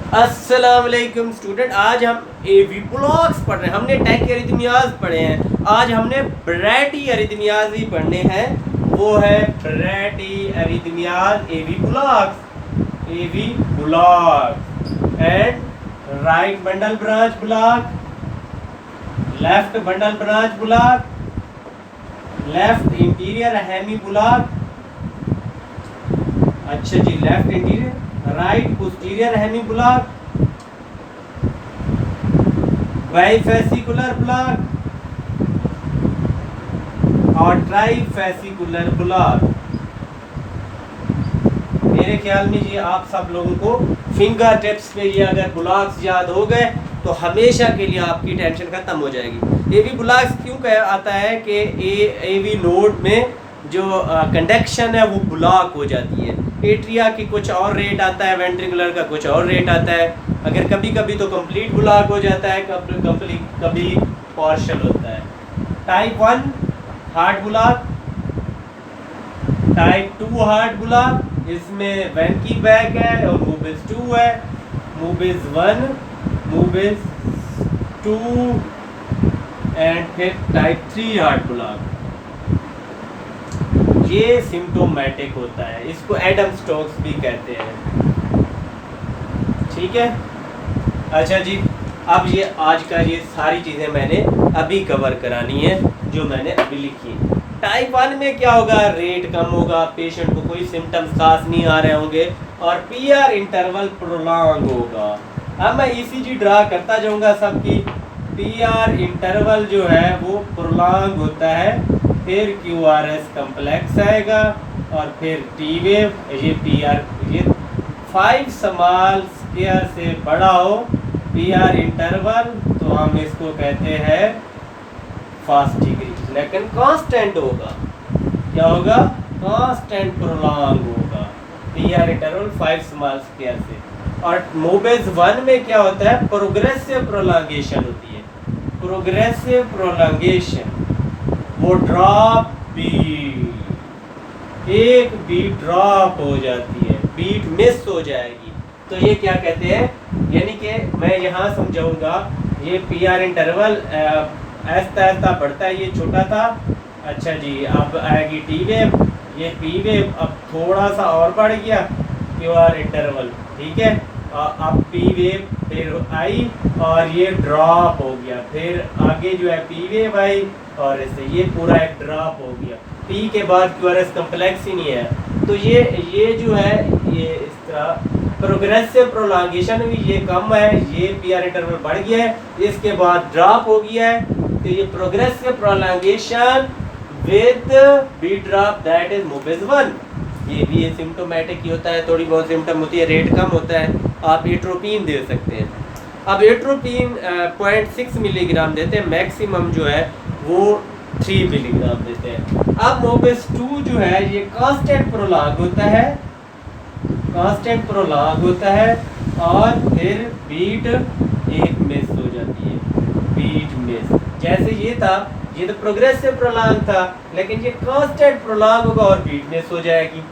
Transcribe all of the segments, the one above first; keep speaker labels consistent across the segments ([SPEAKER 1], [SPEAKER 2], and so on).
[SPEAKER 1] अस्सलाम वालेकुम स्टूडेंट, आज हम एवी ब्लॉक्स पढ़ रहे हैं। हमने टैक अरिथमियाज पढ़े हैं, आज हमने ब्रैडी अरिथमियाज भी पढ़ने हैं। वो है bradyarrhythmias AV blocks and right bundle branch block, left bundle branch block, left anterior Hemy block, अच्छा जी, left anterior, right posterior Hemy block, bifascicular block और ट्राइफेसिकुलर ब्लॉक। मेरे ख्याल में ये आप सब लोगों को फिंगर टिप्स पे ये अगर ब्लॉक्स याद हो गए तो हमेशा के लिए आपकी टेंशन खत्म हो जाएगी। एवी ब्लॉक्स क्यों कहा आता है कि एवी नोड में जो कंडक्शन है वो ब्लॉक हो जाती है। एट्रिया की कुछ और रेट आता है, वेंट्रिकुलर का कुछ और रेट आता है। अगर कभी कभी तो कंप्लीट ब्लॉक हो जाता है, कभी पार्शियल होता है। Type 1 heart block, type 2 heart block, इसमें वेंकी बैक है और मूबिस 2 है। मूबिस 1, मूबिस 2 एंड फिर टाइप 3 हार्ट ब्लॉक। ये सिम्टोमेटिक होता है, इसको एडम स्टोक्स भी कहते हैं। ठीक है, अच्छा जी, अब ये आज का ये सारी चीज़ें मैंने अभी कवर करानी है जो मैंने अभी लिखी। टाइप 1 में क्या होगा, रेट कम होगा, पेशेंट को कोई सिम्टम्स खास नहीं आ रहे होंगे और पीआर इंटरवल प्रोलॉन्ग होगा। अब मैं ईसीजी ड्रा करता जाऊंगा सबकी। पीआर इंटरवल जो है वो प्रोलॉन्ग होता है, फिर क्यूआरएस कम्प्लेक्स आएगा और फिर टी वेव। ये पीआर, ये 5 स्मॉल स्क्वायर से बड़ा हो पीआर इंटरवल तो हम इसको कहते हैं फास्ट डिग्री, लेकिन कांस्टेंट होगा। क्या होगा, कांस्टेंट प्रोलॉन्ग होगा पीआर इंटरवल 5 स्मॉल स्क्वायर से। और मोबेज 1 में क्या होता है, प्रोग्रेसिव प्रोलॉन्गेशन होती है। प्रोग्रेसिव प्रोलॉन्गेशन, वो ड्रॉप बीट, एक बीट ड्रॉप हो जाती है, बीट मिस हो जाएगी। तो ये क्या कहते हैं, यानी कि मैं यहाँ समझाऊंगा। ये पीआर इंटरवल ऐसा ऐसा बढ़ता है, ये छोटा था। अच्छा जी, अब आएगी टी वेव, ये पी वेव अब थोड़ा सा और बढ़ गया क्यूआर इंटरवल। ठीक है, अब पी वेव फिर आई और ये ड्रॉप हो गया, फिर आगे जो है पी वेव आई और इससे ये पूरा एक ड्रॉप हो गया। पी के बाद क्यूआरएस कम्प्लेक्स ही नहीं है। तो ये जो है ये इस तरह प्रोग्रेसिव प्रोलॉन्गेशन भी ये कम है, ये पीआर इंटरवल बढ़ गया है, इसके बाद ड्रॉप हो गया है। तो ये progressive prolongation with B drop, that is Mobitz 1। ये भी ये सिम्टोमेटिक ही होता है, थोड़ी बहुत सिम्टम होती है, रेट कम होता है। आप एट्रोपिन दे सकते हैं। अब एट्रोपिन 0.6 मिलीग्राम देते हैं, मैक्सिमम जो है वो 3 मिलीग्राम देते हैं। अब मोबेज 2 जो है ये कांस्टेंट प्रोलॉन्ग होता है, कांस्टेंट प्रोलॉन्ग होता है और फिर बीट एक मिस हो जाती है, बीट मिस। जैसे ये था, ये तो प्रोग्रेसिव प्रोलॉन्ग था, लेकिन ये कांस्टेंट प्रोलॉन्ग होगा और बीट मिस हो जाएगी,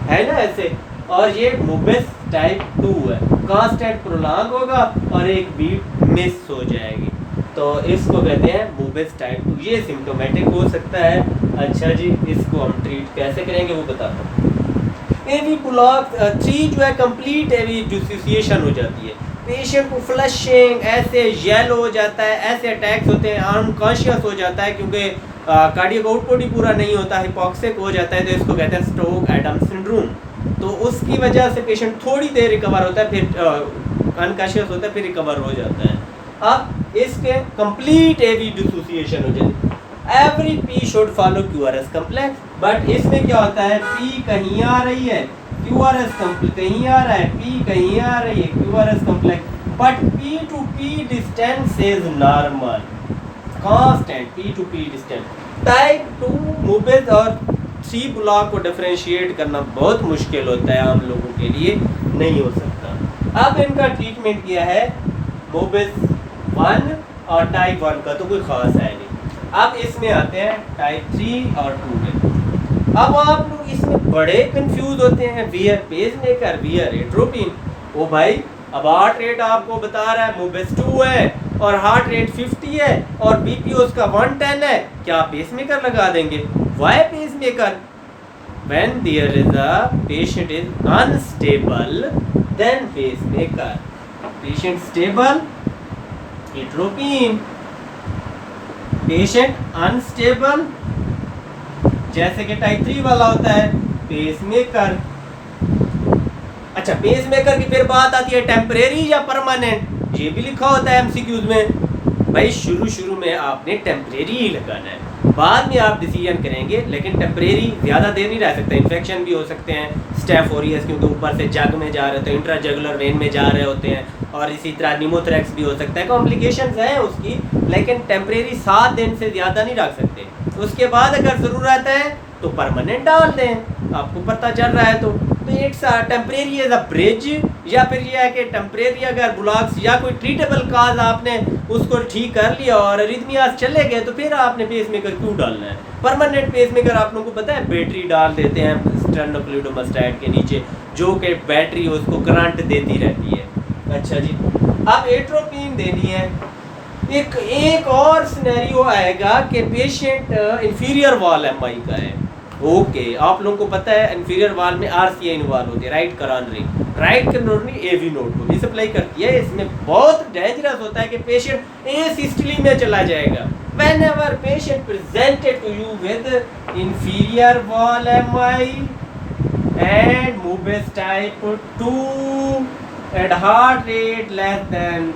[SPEAKER 1] है ना ऐसे। और ये मोबेज टाइप 2 है, कांस्टेंट प्रोलॉन्ग होगा और एक बीट मिस हो जाएगी, तो इसको कहते हैं मोबेज टाइप 2। ये सिम्टोमेटिक हो सकता है। अच्छा जी, इसको हम ट्रीट कैसे करेंगे वो बताता हूँ। एवी ब्लॉक 3 जो है कंप्लीट एवी डिसोसिएशन हो जाती है, पेशेंट को फ्लशिंग, ऐसे येलो हो जाता है, ऐसे अटैक्स होते हैं, अनकॉन्शियस हो जाता है क्योंकि कार्डियक आउटपुट ही पूरा नहीं होता, हिपॉक्सिक हो जाता है। तो इसको कहते हैं स्टोक एडम सिंड्रोम। तो उसकी वजह से पेशेंट थोड़ी देर रिकवर होता है, फिर अनकॉन्शियस होता है, फिर रिकवर हो जाता है। अब इसके कंप्लीट एवी डिसोसिएशन हो जाती है। Every P should follow QRS complex, but इसमें क्या होता है, पी कहीं आ रही है, क्यूआरएस कम्प्लेक्स कहीं आ रहा है, पी कहीं आ रही है, QRS complex, but P to P distance is normal, constant P to P distance. Type 2 Mobitz और 3 ब्लॉक को डिफरेंशिएट करना बहुत मुश्किल होता है, आम लोगों के लिए नहीं हो सकता। अब इनका ट्रीटमेंट किया है मोबेज 1 और टाइप 1 का तो कोई खास है नहीं। अब इसमें आते हैं टाइप 3 और 2 में। अब आप लोग इसमें बड़े कंफ्यूज होते हैं, वियर पेसमेकर, वियर एट्रोपिन। ओ भाई, अब हार्ट रेट आपको बता रहा है मोबेस 2 है और हार्ट रेट 50 है और बीपी उसका 110 है, क्या पेसमेकर लगा देंगे? Why pacemaker? When there is a patient is unstable then pacemaker. Patient stable atropine, patient unstable जैसे कि टाइप 3 वाला होता है पेसमेकर। अच्छा, पेसमेकर की फिर बात आती है टेम्परेरी या परमानेंट, ये भी लिखा होता है एमसीक्यूज में। भाई शुरू में आपने टेम्परेरी ही लगाना है, बाद में आप डिसीजन करेंगे, लेकिन टेम्परेरी ज़्यादा देर नहीं रह सकता, इन्फेक्शन भी हो सकते हैं, स्टेफ ओरियस क्योंकि ऊपर से जग में जा रहे होते हैं, इंट्राजगुलर वेन में जा रहे होते हैं, और इसी तरह निमोथोरैक्स भी हो सकता है, कॉम्प्लिकेशंस हैं उसकी, लेकिन टेम्परेरी 7 दिन से ज़्यादा नहीं रख सकते। उसके बाद अगर ज़रूरत है तो परमानेंट डाल दें, आपको पता चल रहा है तो it's temporary as a bridge, या फिर ये है कि टेम्परेरी अगर ब्लॉक्स या कोई ट्रीटेबल काज आपने उसको ठीक कर लिया और अरिथमियास चले गए तो फिर आपने पेसमेकर क्यों डालना है? परमानेंट पेसमेकर आप लोगों को पता है बैटरी डाल देते हैं स्टेनोक्लिडोमास्टैट के नीचे, जो कि बैटरी उसको करंट देती रहती है। अच्छा जी, अब एट्रोपिन देनी है। एक और सिनेरियो आएगा कि पेशेंट इंफीरियर वॉल एमआई का है। ओके, आप लोगों को पता है इंफीरियर वॉल में आरसीआई इन्वॉल्व होती है, राइट करोनरी एवी नोड को भी सप्लाई करती है। इसमें बहुत डेंजरस होता है कि पेशेंट एसिस्टली में चला जाएगा। Whenever patient presented to you with inferior wall MI and Mobitz type 2 at heart rate less than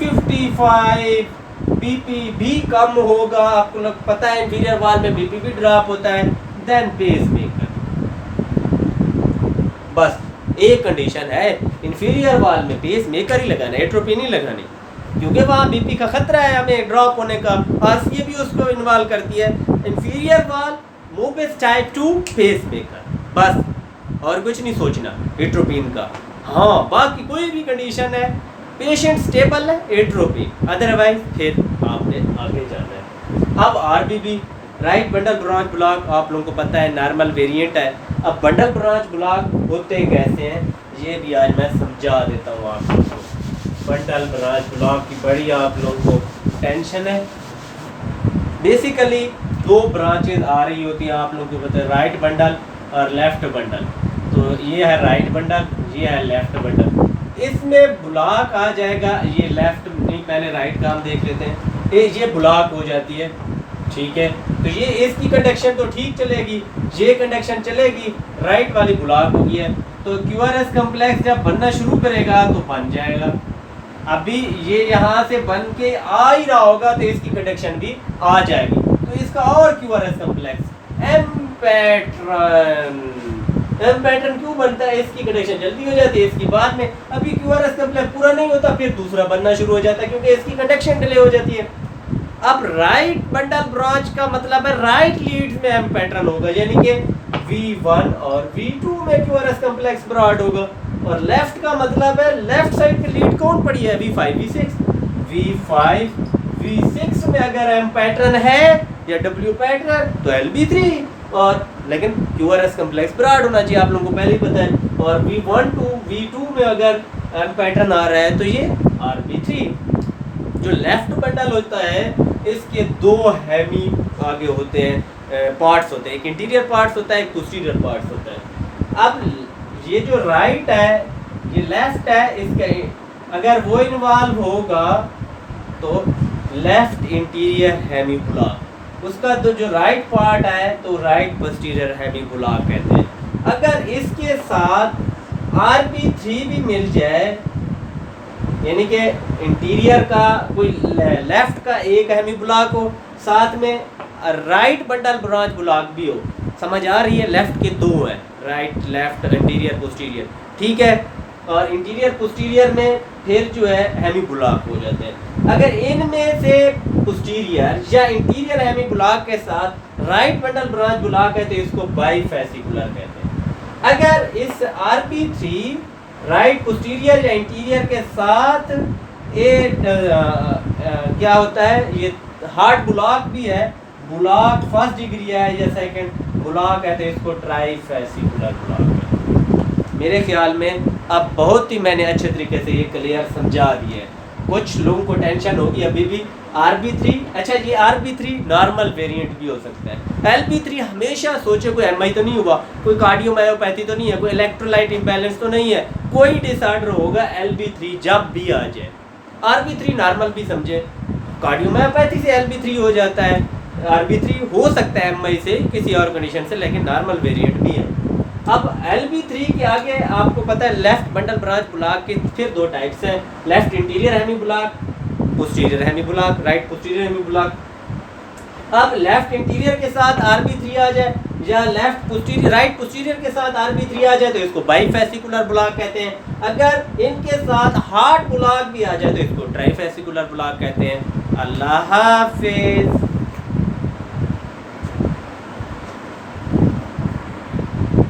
[SPEAKER 1] 55, BP भी कम होगा, आपको लोग पता है इंफीरियर वॉल में बीपी भी ड्रॉप होता है, देन पेसमेकर। बस एक कंडीशन है, इंफीरियर वॉल में पेसमेकर ही लगाना है, एट्रोपिन नहीं लगानी, क्योंकि वहाँ बीपी का खतरा है हमें ड्रॉप होने का, आरसीए भी उसको इन्वॉल्व करती है। इंफीरियर वॉल, मोबेस टाइप 2, पेसमेकर, बस और कुछ नहीं सोचना एट्रोपिन का। हाँ, बाकी कोई भी कंडीशन है, पेशेंट स्टेबल है, एट्रोपिन, अदरवाइज फिर आपने आगे जाना है। अब RBB, right bundle branch block, आप लोगों को पता है नॉर्मल वेरिएंट है। अब बंडल ब्रांच ब्लॉक होते कैसे हैं ये भी आज मैं समझा देता हूँ आप लोगों को। बंडल ब्रांच ब्लॉक की बड़ी आप लोगों को टेंशन है। बेसिकली 2 ब्रांचेज आ रही होती है, आप लोगों को पता है, राइट बंडल और लेफ्ट बंडल। तो ये है राइट बंडल, ये है लेफ्ट बंडल। इसमें ब्लॉक आ जाएगा, ये लेफ्ट नहीं, पहले राइट का हम देख लेते हैं। ये ब्लॉक हो जाती है, ठीक है, तो ये इसकी कंडक्शन तो ठीक चलेगी, ये कंडक्शन चलेगी, राइट वाली ब्लॉक होगी है, तो क्यूआरएस कम्प्लेक्स जब बनना शुरू करेगा तो बन जाएगा। अभी ये यहाँ से बन के आ ही रहा होगा तो इसकी कंडक्शन भी आ जाएगी, तो इसका और क्यूआरएस कम्प्लेक्स एम पैटर्न क्यों बनता है, इसकी कंडक्शन जल्दी हो जाती है, इसकी बाद में अभी क्यूआरएस कम्प्लेक्स पूरा नहीं होता, फिर दूसरा बनना शुरू हो जाता है क्योंकि इसकी कंडक्शन डिले हो जाती है। अब राइट बंडल ब्रांच का मतलब है राइट लीड्स में एम पैटर्न होगा, यानी कि V1 और V2 में क्यूआरएस कम्प्लेक्स ब्रॉड होगा, और लेफ्ट का मतलब है लेफ्ट साइड पे लीड कौन पड़ी है, V5 V6 V6 में अगर एम पैटर्न है या W पैटर्न तो LB3, और लेकिन क्यूआरएस कम्प्लेक्स ब्रॉड होना चाहिए, आप लोगों को पहले ही पता है। और V1 to V2 में अगर एम पैटर्न आ रहा है तो ये RB3। जो लेफ्ट बंडल होता है इसके 2 हेमी आगे होते हैं, पार्ट्स होते हैं, एक इंटीरियर पार्ट्स होता है, एक पोस्टीरियर पार्ट्स होता है। अब ये जो राइट है, ये लेफ्ट है, इसका अगर वो इन्वॉल्व होगा तो लेफ्ट इंटीरियर हेमी ब्लॉक, उसका तो जो राइट पार्ट है तो राइट पोस्टीरियर हेमी ब्लॉक कहते हैं। अगर इसके साथ RB3 भी मिल जाए, यानी कि इंटीरियर का कोई लेफ्ट का एक हेमी ब्लॉक हो, साथ में राइट बंडल ब्रांच ब्लॉक भी हो, समझ आ रही है, लेफ्ट के 2 है, राइट लेफ्ट इंटीरियर पोस्टीरियर, ठीक है, और इंटीरियर पोस्टीरियर में फिर जो है हेमी ब्लॉक हो जाते हैं। अगर इनमें से पोस्टीरियर या इंटीरियर हेमी ब्लॉक के साथ राइट बंडल ब्रांच ब्लॉक है तो इसको बाईफेसिकुलर कहते हैं। अगर इस RB3 राइट पोस्टीरियर या इंटीरियर के साथ क्या होता है, ये हार्ट ब्लॉक भी है, ब्लॉक फर्स्ट डिग्री है या सेकंड ब्लॉक है तो इसको ट्राईफेसिकुलर ब्लॉक है। मेरे ख्याल में अब बहुत ही मैंने अच्छे तरीके से ये क्लियर समझा दिया है। कुछ लोगों को टेंशन होगी अभी भी RB3। अच्छा, ये RB3 नॉर्मल वेरिएंट भी हो सकता है। LB3 हमेशा सोचे कोई MI तो नहीं हुआ, कोई कार्डियोमायोपैथी तो नहीं है, कोई इलेक्ट्रोलाइट इम्बैलेंस तो नहीं है, कोई डिसऑर्डर होगा LB3 जब भी आ जाए। RB3 नॉर्मल भी समझे, कार्डियोमायोपैथी से LB3 हो जाता है, RB3 हो सकता है MI से किसी और कंडीशन से, लेकिन नॉर्मल वेरिएंट भी है। अब LB3 के आगे आपको पता है लेफ्ट बंडल ब्रांच ब्लॉक के फिर दो टाइप्स हैं, left anterior Hemy block, posterior Hemy block, right posterior Hemy block. अब लेफ्ट इंटीरियर के साथ RB3 आ जाए या लेफ्ट पोस्टीरियर राइट पोस्टीरियर के साथ RB3 आ जाए तो इसको बाईफेसिकुलर ब्लॉक कहते हैं। अगर इनके साथ हार्ट ब्लॉक भी आ जाए तो इसको ट्राइफेसिकुलर ब्लॉक कहते हैं। अल्लाह हाफिज।